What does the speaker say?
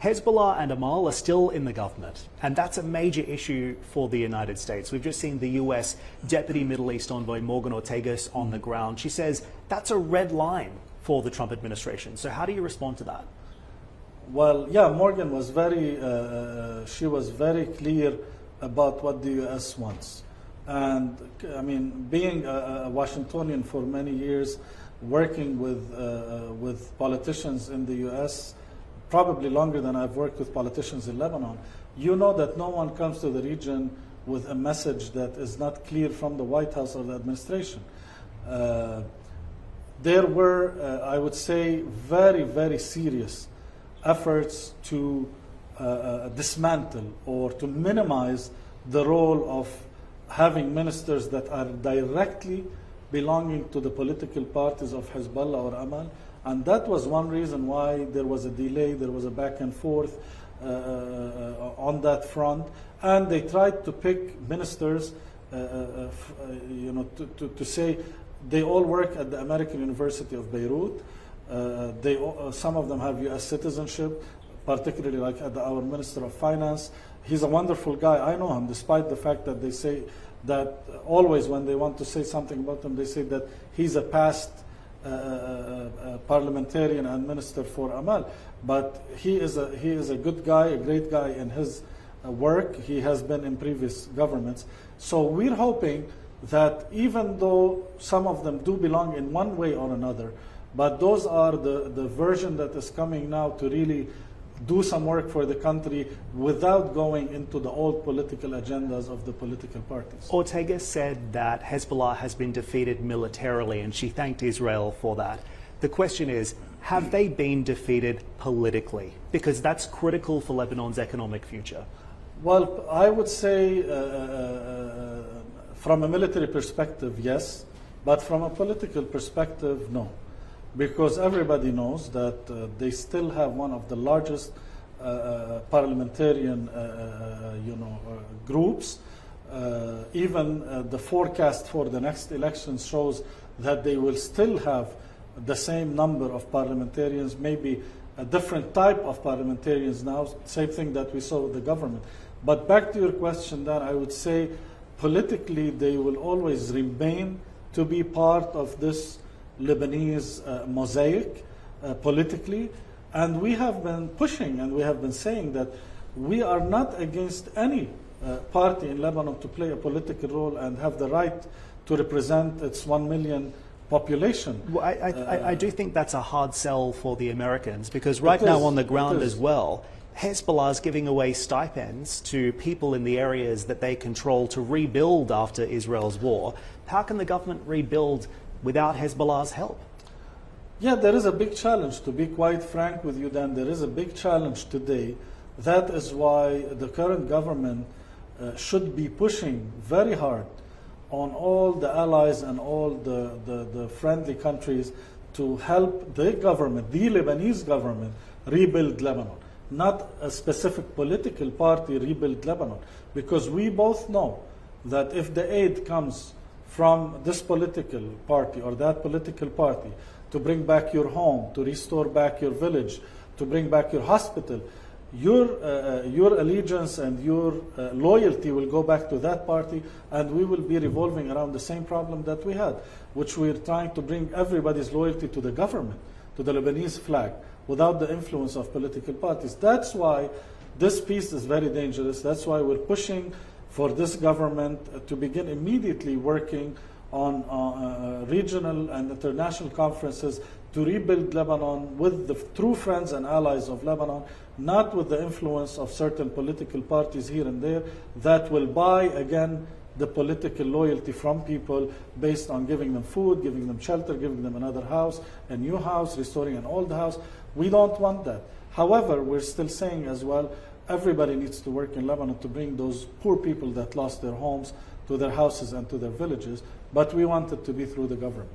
Hezbollah and Amal are still in the government, and that's a major issue for the United States. We've just seen the US Deputy Middle East Envoy Morgan Ortagus on the ground. She says that's a red line for the Trump administration. So how do you respond to that? Well, yeah, Morgan was she was very clear about what the US wants. And I mean, being a Washingtonian for many years, working with politicians in the US, probably longer than I've worked with politicians in Lebanon, you know that no one comes to the region with a message that is not clear from the White House or the administration. There were, I would say, very, very serious efforts to dismantle or to minimize the role of having ministers that are directly belonging to the political parties of Hezbollah or Amal. And that was one reason why there was a delay, there was a back and forth on that front. And they tried to pick ministers, to say they all work at the American University of Beirut. Some of them have US citizenship, particularly like our Minister of Finance. He's a wonderful guy. I know him, despite the fact that they say that always when they want to say something about him, they say that he's a past parliamentarian and minister for Amal. But he is a good guy, a great guy in his work. He has been in previous governments. So we're hoping that even though some of them do belong in one way or another, but those are the version that is coming now to really do some work for the country without going into the old political agendas of the political parties. Ortega said that Hezbollah has been defeated militarily, and she thanked Israel for that. The question is, have they been defeated politically? Because that's critical for Lebanon's economic future. Well, I would say from a military perspective, yes, but from a political perspective, no. Because everybody knows that they still have one of the largest parliamentarian groups. Even the forecast for the next election shows that they will still have the same number of parliamentarians, maybe a different type of parliamentarians now, same thing that we saw with the government. But back to your question, Dan, I would say politically they will always remain to be part of this Lebanese mosaic politically, and we have been pushing and we have been saying that we are not against any party in Lebanon to play a political role and have the right to represent its 1 million population. Well, I do think that's a hard sell for the Americans, because right now on the ground as well, Hezbollah is giving away stipends to people in the areas that they control to rebuild after Israel's war. How can the government rebuild without Hezbollah's help? Yeah, there is a big challenge, to be quite frank with you, Dan. There is a big challenge today. That is why the current government should be pushing very hard on all the allies and all the friendly countries to help the government, the Lebanese government, rebuild Lebanon. Not a specific political party rebuild Lebanon. Because we both know that if the aid comes from this political party or that political party to bring back your home, to restore back your village, to bring back your hospital, your allegiance and your loyalty will go back to that party, and we will be revolving around the same problem that we had, which we're trying to bring everybody's loyalty to the government, to the Lebanese flag, without the influence of political parties. That's why this peace is very dangerous. That's why we're pushing for this government to begin immediately working on regional and international conferences to rebuild Lebanon with the true friends and allies of Lebanon, not with the influence of certain political parties here and there that will buy again the political loyalty from people based on giving them food, giving them shelter, giving them another house, a new house, restoring an old house. We don't want that. However, we're still saying as well, everybody needs to work in Lebanon to bring those poor people that lost their homes to their houses and to their villages, but we want it to be through the government.